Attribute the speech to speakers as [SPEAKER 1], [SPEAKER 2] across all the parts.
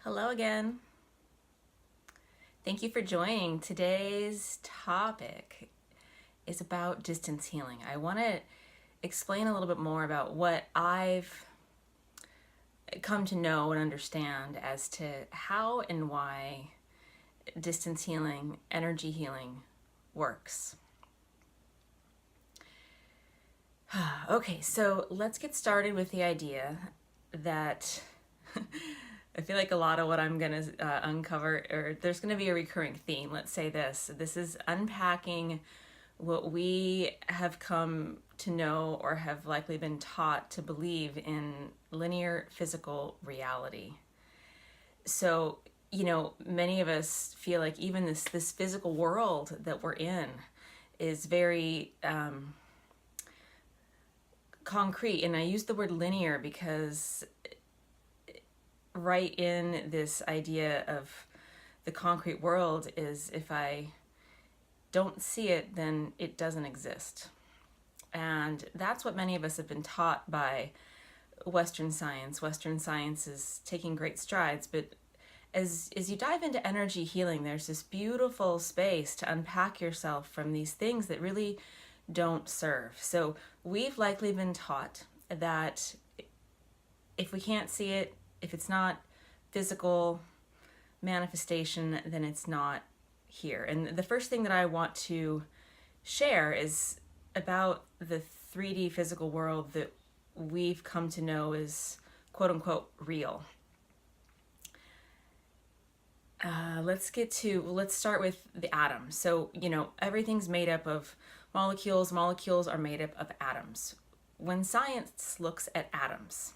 [SPEAKER 1] Hello again. Thank you for joining. Today's topic is about distance healing. I want to explain a little bit more about what I've come to know and understand as to how and why distance healing, energy healing works. Okay, so let's get started with the idea that I feel like a lot of what I'm going to uncover, or there's going to be a recurring theme. Let's say this. This is unpacking what we have come to know or have likely been taught to believe in linear physical reality. So, many of us feel like even this physical world that we're in is very concrete. And I use the word linear because right in this idea of the concrete world is if I don't see it, then it doesn't exist. And that's what many of us have been taught by Western science. Western science is taking great strides, but as you dive into energy healing, there's this beautiful space to unpack yourself from these things that really don't serve. So we've likely been taught that if we can't see it, if it's not physical manifestation, then it's not here. And the first thing that I want to share is about the 3D physical world that we've come to know is quote unquote real. Let's start with the atom. So, everything's made up of molecules. Molecules are made up of atoms. When science looks at atoms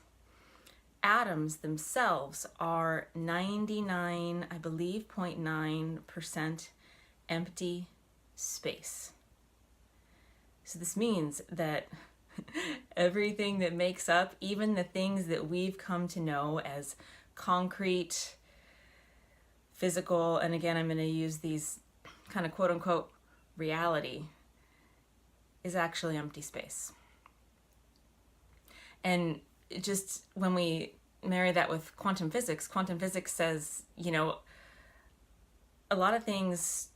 [SPEAKER 1] themselves are 99, I believe, 0.9% empty space. So this means that everything that makes up, even the things that we've come to know as concrete, physical, and again, I'm going to use these kind of quote unquote reality, is actually empty space. And just when we marry that with quantum physics says, a lot of things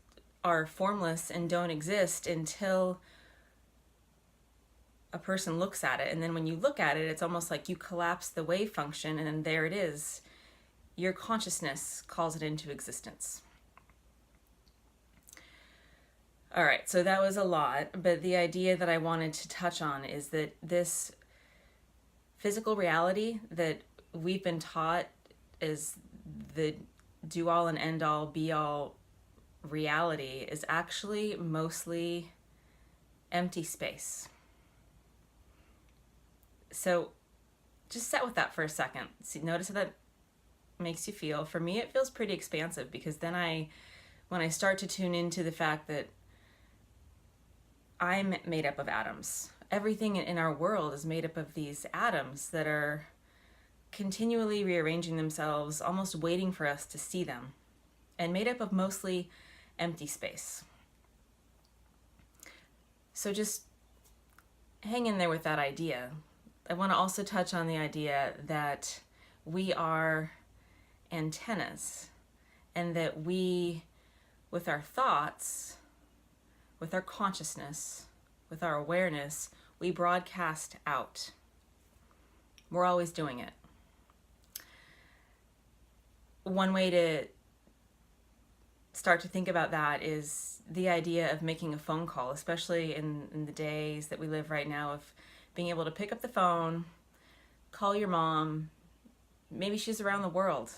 [SPEAKER 1] are formless and don't exist until a person looks at it. And then when you look at it, it's almost like you collapse the wave function, and then there it is. Your consciousness calls it into existence. All right, so that was a lot, but the idea that I wanted to touch on is that this physical reality that we've been taught is the do-all and end-all, be-all reality is actually mostly empty space. So just sit with that for a second. See, notice how that makes you feel. For me, it feels pretty expansive because then when I start to tune into the fact that I'm made up of atoms, everything in our world is made up of these atoms that are continually rearranging themselves, almost waiting for us to see them, and made up of mostly empty space. So just hang in there with that idea. I want to also touch on the idea that we are antennas, and that we, with our thoughts, with our consciousness, with our awareness, we broadcast out. We're always doing it. One way to start to think about that is the idea of making a phone call, especially in the days that we live right now, of being able to pick up the phone, call your mom. Maybe she's around the world.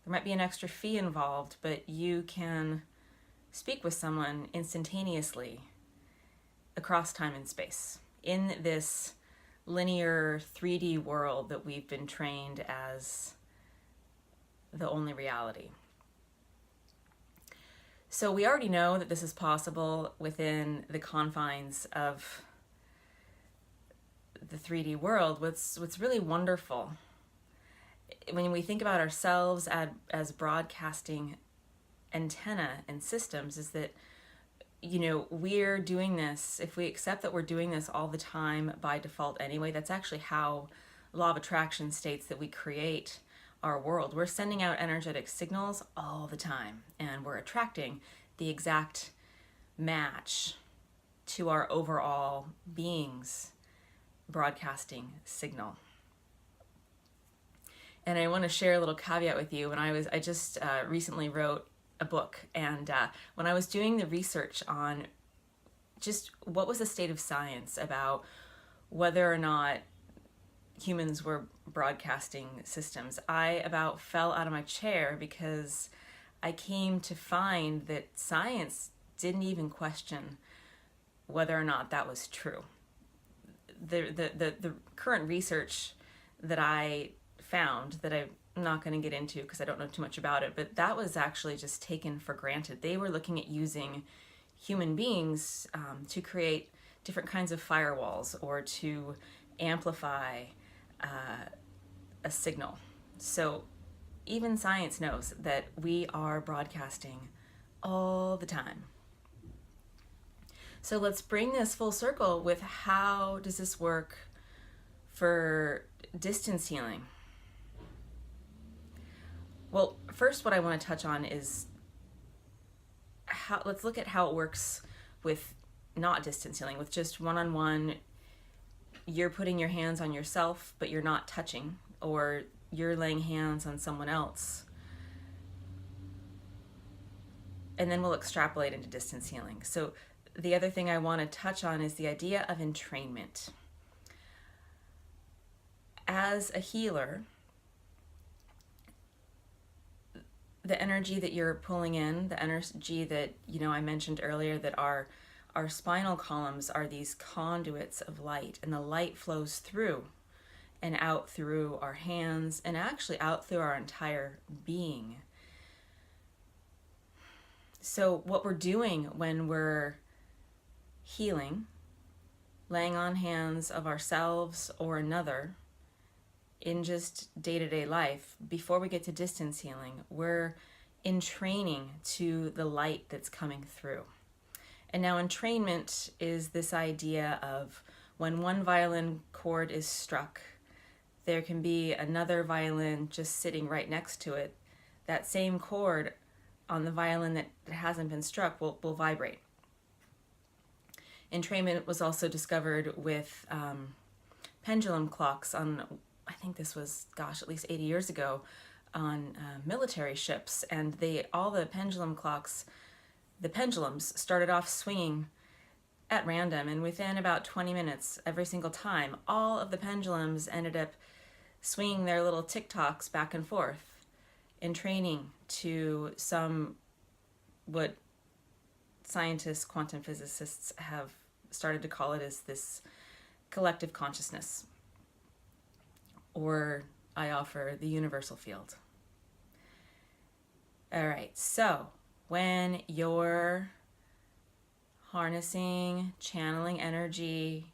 [SPEAKER 1] There might be an extra fee involved, but you can speak with someone instantaneously across time and space in this linear 3D world that we've been trained as the only reality. So we already know that this is possible within the confines of the 3D world. What's really wonderful when we think about ourselves as broadcasting antenna and systems is that, we're doing this, if we accept that we're doing this all the time by default anyway, that's actually how law of attraction states that we create our world. We're sending out energetic signals all the time, and we're attracting the exact match to our overall being's broadcasting signal. And I want to share a little caveat with you. I just recently wrote a book, and when I was doing the research on just what was the state of science about whether or not humans were broadcasting systems, I about fell out of my chair, because I came to find that science didn't even question whether or not that was true. The current research that I found, that I'm not going to get into because I don't know too much about it, but that was actually just taken for granted. They were looking at using human beings to create different kinds of firewalls or to amplify a signal. So even science knows that we are broadcasting all the time. So let's bring this full circle with how does this work for distance healing? Well, first what I want to touch on is let's look at how it works with not distance healing, with just one-on-one. You're putting your hands on yourself, but you're not touching, or you're laying hands on someone else. And then we'll extrapolate into distance healing. So the other thing I want to touch on is the idea of entrainment. As a healer, the energy that you're pulling in, the energy that, I mentioned earlier, that our spinal columns are these conduits of light, and the light flows through and out through our hands and actually out through our entire being. So what we're doing when we're healing, laying on hands of ourselves or another in just day-to-day life, before we get to distance healing, we're entraining to the light that's coming through. And now entrainment is this idea of when one violin chord is struck, there can be another violin just sitting right next to it. That same chord on the violin that hasn't been struck will vibrate. Entrainment was also discovered with pendulum clocks on, I think this was, at least 80 years ago, on military ships. And all the pendulum clocks, the pendulums started off swinging at random, and within about 20 minutes, every single time, all of the pendulums ended up swinging their little tick-tocks back and forth in training to what scientists, quantum physicists have started to call it as this collective consciousness, or I offer the universal field. All right, so when you're harnessing, channeling energy,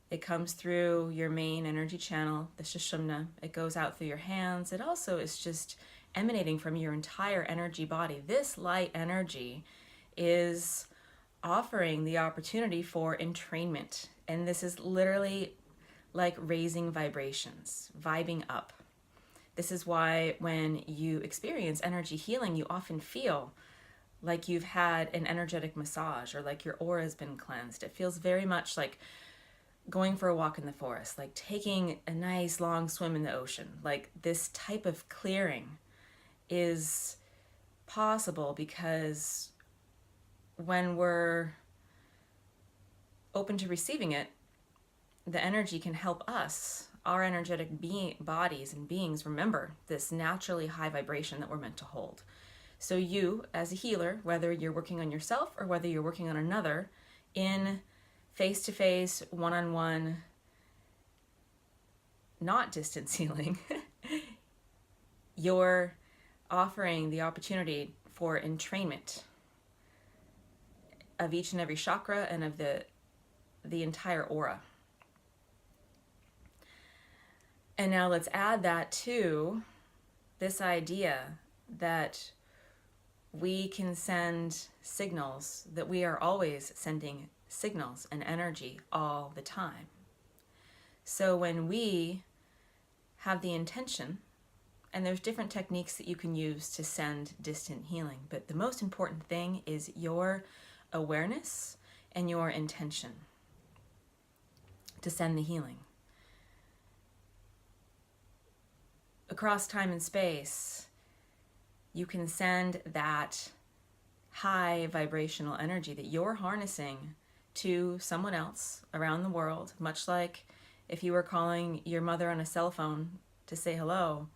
[SPEAKER 1] it comes through your main energy channel, the Sushumna. It goes out through your hands. It also is just emanating from your entire energy body. This light energy is offering the opportunity for entrainment. And this is literally like raising vibrations, vibing up. This is why when you experience energy healing, you often feel like you've had an energetic massage, or like your aura has been cleansed. It feels very much like going for a walk in the forest, like taking a nice long swim in the ocean. Like this type of clearing is possible because when we're open to receiving it, the energy can help us, our energetic bodies and beings, remember this naturally high vibration that we're meant to hold. So you, as a healer, whether you're working on yourself or whether you're working on another, in face-to-face, one-on-one, not distance healing, you're offering the opportunity for entrainment of each and every chakra and of the entire aura. And now let's add that to this idea that we can send signals, that we are always sending signals and energy all the time. So when we have the intention And there's different techniques that you can use to send distant healing. But the most important thing is your awareness and your intention to send the healing. Across time and space, you can send that high vibrational energy that you're harnessing to someone else around the world, much like if you were calling your mother on a cell phone to say hello.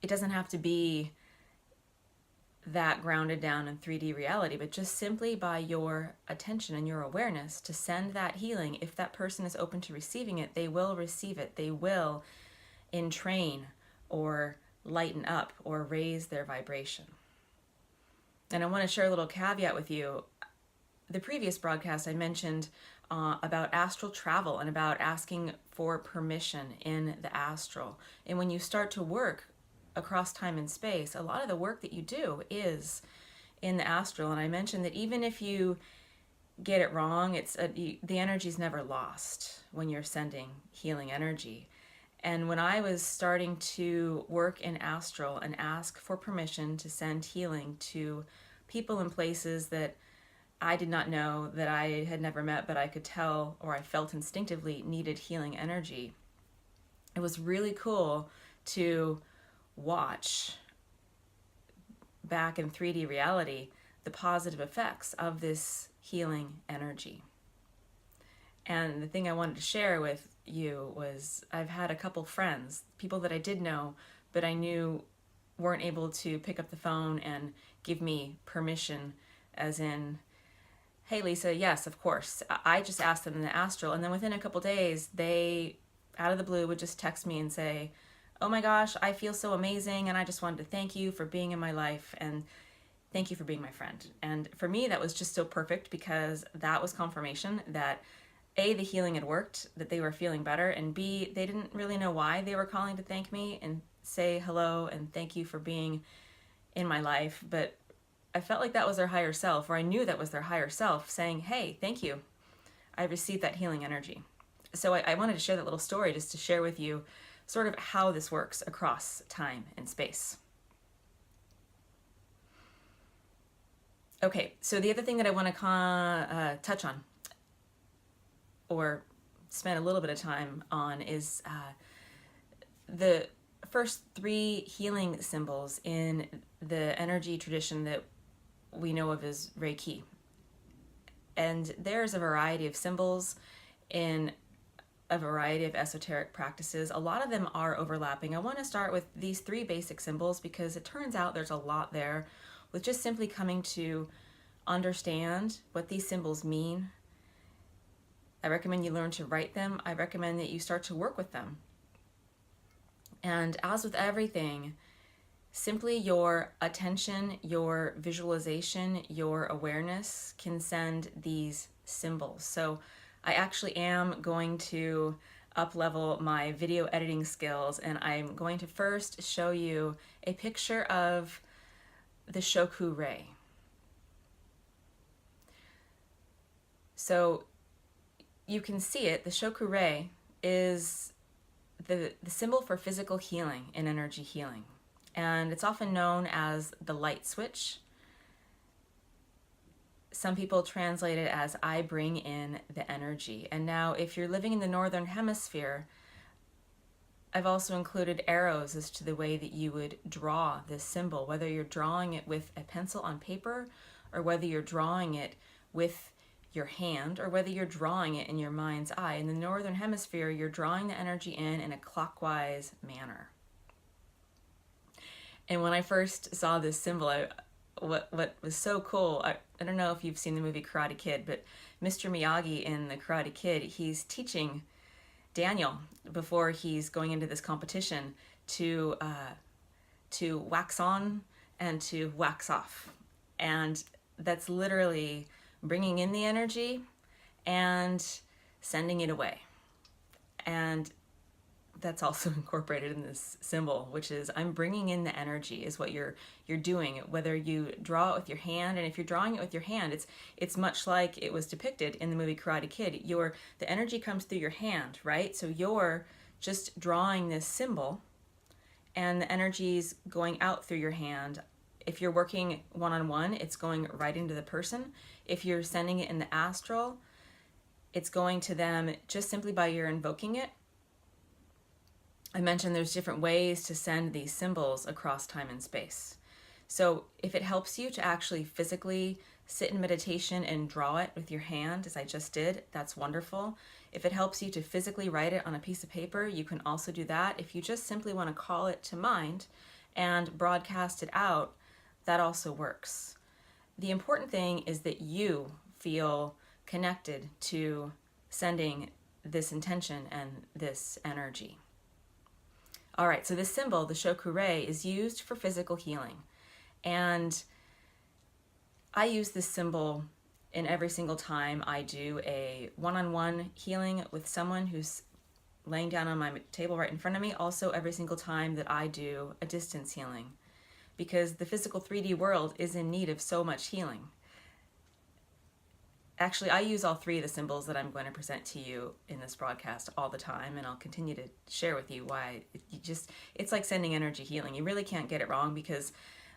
[SPEAKER 1] It doesn't have to be that grounded down in 3D reality, but just simply by your attention and your awareness to send that healing. If that person is open to receiving it, they will receive it. They will entrain or lighten up or raise their vibration. And I want to share a little caveat with you. The previous broadcast I mentioned about astral travel and about asking for permission in the astral. And when you start to work across time and space, a lot of the work that you do is in the astral. And I mentioned that even if you get it wrong, the energy is never lost when you're sending healing energy. And when I was starting to work in astral and ask for permission to send healing to people in places that I did not know, that I had never met, but I could tell or I felt instinctively needed healing energy, it was really cool to watch back in 3D reality the positive effects of this healing energy. And the thing I wanted to share with you was I've had a couple friends, people that I did know, but I knew weren't able to pick up the phone and give me permission, as in, hey Lisa, yes, of course. I just asked them in the astral, and then within a couple days, they, out of the blue, would just text me and say, oh my gosh, I feel so amazing, and I just wanted to thank you for being in my life, and thank you for being my friend. And for me, that was just so perfect, because that was confirmation that A, the healing had worked, that they were feeling better, and B, they didn't really know why they were calling to thank me and say hello and thank you for being in my life, but I felt like that was their higher self, or I knew that was their higher self saying, hey, thank you. I received that healing energy. So I wanted to share that little story just to share with you sort of how this works across time and space. Okay, so the other thing that I want to touch on, or spend a little bit of time on, is the first 3 healing symbols in the energy tradition that we know of as Reiki. And there's a variety of symbols in a variety of esoteric practices. A lot of them are overlapping. I want to start with these 3 basic symbols because it turns out there's a lot there with just simply coming to understand what these symbols mean. I recommend you learn to write them. I recommend that you start to work with them. And as with everything, simply your attention, your visualization, your awareness can send these symbols. So I actually am going to up-level my video editing skills, and I'm going to first show you a picture of the Shoku Ray. So you can see it. The Shoku Ray is the symbol for physical healing and energy healing. And it's often known as the light switch. Some people translate it as I bring in the energy. And now if you're living in the northern hemisphere, I've also included arrows as to the way that you would draw this symbol, whether you're drawing it with a pencil on paper, or whether you're drawing it with your hand, or whether you're drawing it in your mind's eye. In the northern hemisphere, you're drawing the energy in a clockwise manner. And when I first saw this symbol, what was so cool, I don't know if you've seen the movie Karate Kid, but Mr. Miyagi in the Karate Kid, he's teaching Daniel before he's going into this competition to wax on and to wax off. And that's literally bringing in the energy and sending it away. And that's also incorporated in this symbol, which is I'm bringing in the energy is what you're doing, whether you draw it with your hand. And if you're drawing it with your hand, it's much like it was depicted in the movie Karate Kid. The energy comes through your hand, right? So you're just drawing this symbol, and the energy's going out through your hand. If you're working one-on-one, it's going right into the person. If you're sending it in the astral, it's going to them just simply by your invoking it. I mentioned there's different ways to send these symbols across time and space. So if it helps you to actually physically sit in meditation and draw it with your hand, as I just did, that's wonderful. If it helps you to physically write it on a piece of paper, you can also do that. If you just simply want to call it to mind and broadcast it out, that also works. The important thing is that you feel connected to sending this intention and this energy. All right, so this symbol, the Shokugure, is used for physical healing. And I use this symbol in every single time I do a one-on-one healing with someone who's laying down on my table right in front of me. Also, every single time that I do a distance healing, because the physical 3D world is in need of so much healing. Actually, I use all three of the symbols that I'm going to present to you in this broadcast all the time, and I'll continue to share with you why it's like sending energy healing. You really can't get it wrong, because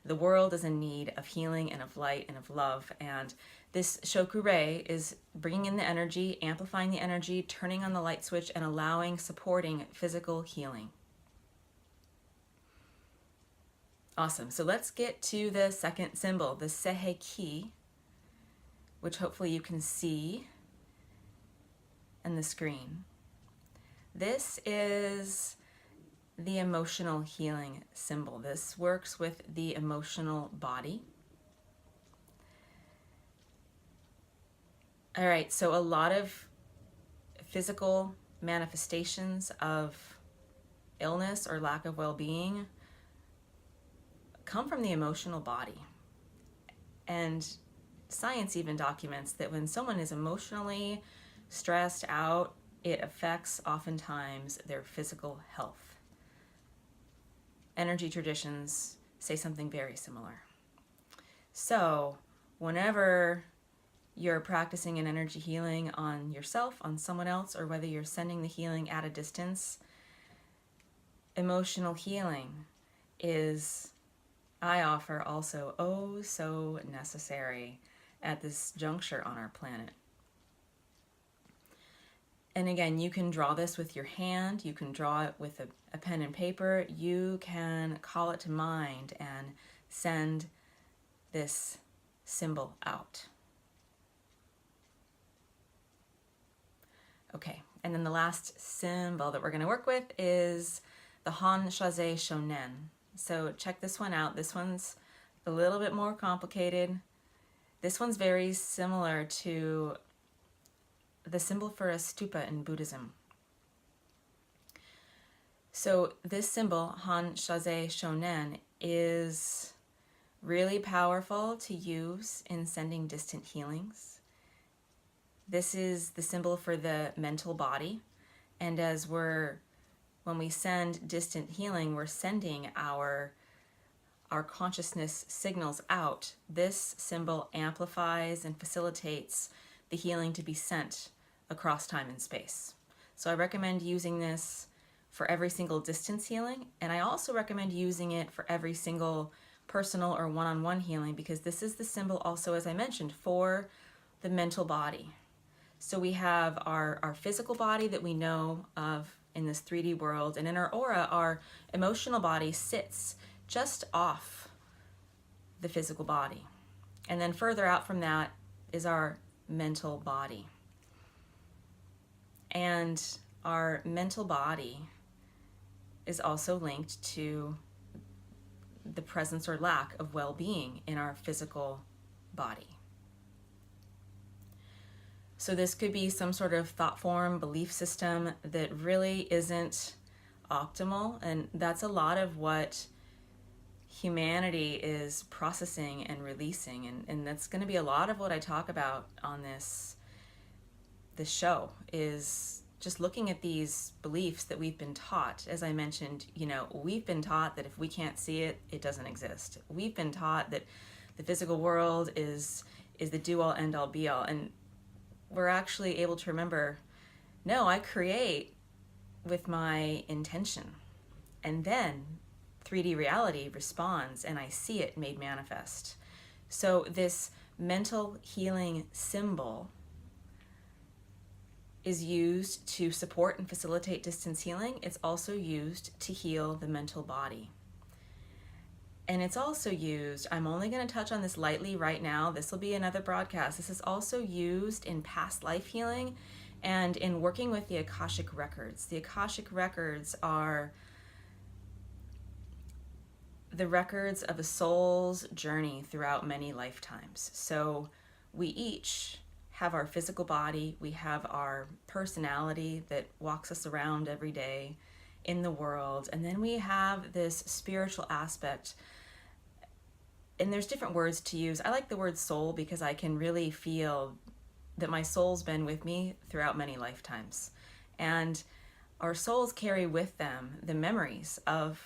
[SPEAKER 1] the world is in need of healing and of light and of love. And this Shokugure is bringing in the energy, amplifying the energy, turning on the light switch, and allowing, supporting physical healing. Awesome. So let's get to the second symbol, the Seiheki, which hopefully you can see on the screen. This is the emotional healing symbol. This works with the emotional body. All right, so a lot of physical manifestations of illness or lack of well-being come from the emotional body. And science even documents that when someone is emotionally stressed out, it affects oftentimes their physical health. Energy traditions say something very similar. So whenever you're practicing an energy healing on yourself, on someone else, or whether you're sending the healing at a distance, emotional healing is, I offer, also oh so necessary at this juncture on our planet. And again, you can draw this with your hand, you can draw it with a pen and paper, you can call it to mind and send this symbol out. Okay, and then the last symbol that we're going to work with is the Han Shaze Shonen. So check this one out. This one's a little bit more complicated. This one's very similar to the symbol for a stupa in Buddhism. So this symbol, Han Shaze Shonen, is really powerful to use in sending distant healings. This is the symbol for the mental body. And when we send distant healing, we're sending our consciousness signals out. This symbol amplifies and facilitates the healing to be sent across time and space. So I recommend using this for every single distance healing, and I also recommend using it for every single personal or one-on-one healing, because this is the symbol also, as I mentioned, for the mental body. So we have our physical body that we know of in this 3D world, and in our aura, our emotional body sits just off the physical body. And then further out from that is our mental body. And our mental body is also linked to the presence or lack of well-being in our physical body. So this could be some sort of thought form, belief system that really isn't optimal, and that's a lot of what humanity is processing and releasing, and that's going to be a lot of what I talk about on this show, is just looking at these beliefs that we've been taught. As I mentioned, we've been taught that if we can't see it, it doesn't exist. We've been taught that the physical world is the do-all, end-all, be-all, and we're actually able to remember, no, I create with my intention, and then 3D reality responds and I see it made manifest. So this mental healing symbol is used to support and facilitate distance healing. It's also used to heal the mental body. And it's also used, I'm only going to touch on this lightly right now. This will be another broadcast. This is also used in past life healing and in working with the Akashic records. The Akashic records are the records of a soul's journey throughout many lifetimes. So we each have our physical body, we have our personality that walks us around every day in the world, and then we have this spiritual aspect. And there's different words to use. I like the word soul because I can really feel that my soul's been with me throughout many lifetimes. And our souls carry with them the memories of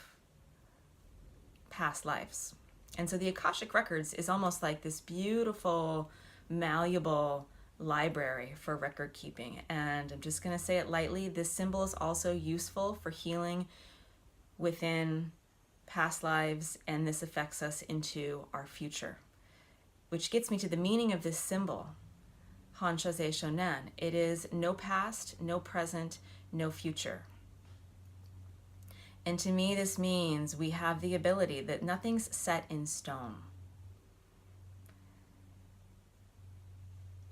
[SPEAKER 1] past lives. And so the Akashic Records is almost like this beautiful, malleable library for record keeping. And I'm just going to say it lightly, this symbol is also useful for healing within past lives, and this affects us into our future. Which gets me to the meaning of this symbol, Hanshaze Shonen. It is no past, no present, no future. And to me, this means we have the ability that nothing's set in stone.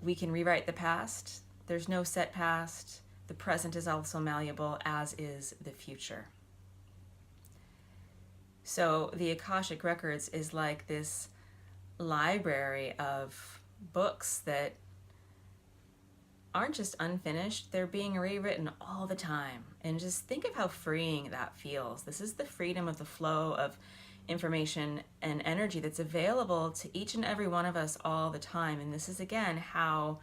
[SPEAKER 1] We can rewrite the past. There's no set past. The present is also malleable, as is the future. So the Akashic Records is like this library of books that aren't just unfinished, they're being rewritten all the time. And just think of how freeing that feels. This is the freedom of the flow of information and energy that's available to each and every one of us all the time. And this is, again, how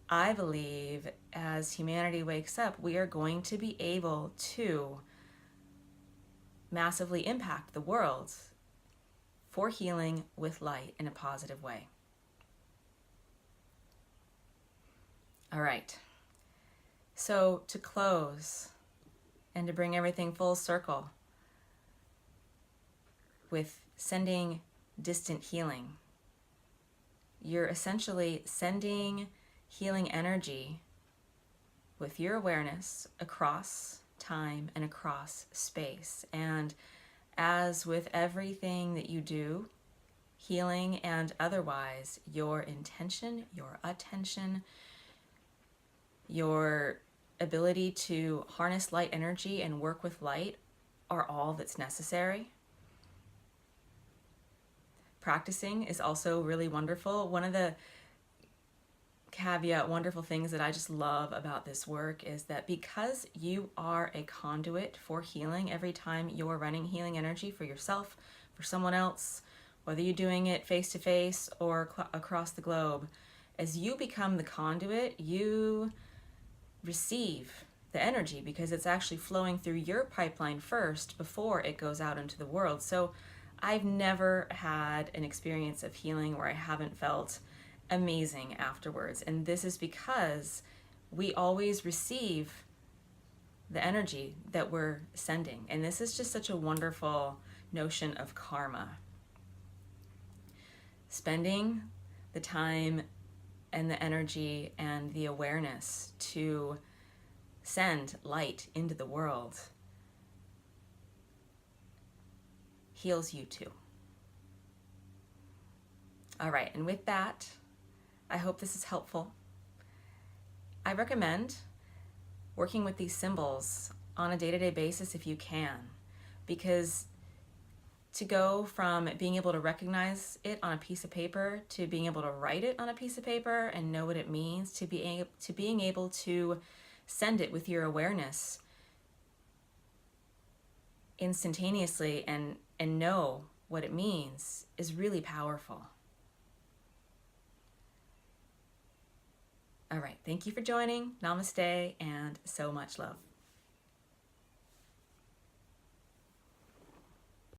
[SPEAKER 1] I believe as humanity wakes up, we are going to be able to massively impact the world for healing with light in a positive way. All right. So to close and to bring everything full circle with sending distant healing, you're essentially sending healing energy with your awareness across time and across space. And as with everything that you do, healing and otherwise, your intention, your attention, your ability to harness light energy and work with light are all that's necessary. Practicing is also really wonderful. One of the wonderful things that I just love about this work is that because you are a conduit for healing, every time you're running healing energy for yourself, for someone else, whether you're doing it face to face or across the globe, as you become the conduit, you receive the energy because it's actually flowing through your pipeline first before it goes out into the world. So I've never had an experience of healing where I haven't felt amazing afterwards. And this is because we always receive the energy that we're sending. And this is just such a wonderful notion of karma. Spending the time and the energy and the awareness to send light into the world heals you too. All right, and with that, I hope this is helpful. I recommend working with these symbols on a day-to-day basis if you can, because to go from being able to recognize it on a piece of paper to being able to write it on a piece of paper and know what it means, to being able to send it with your awareness instantaneously and know what it means is really powerful. All right, thank you for joining. Namaste and so much love.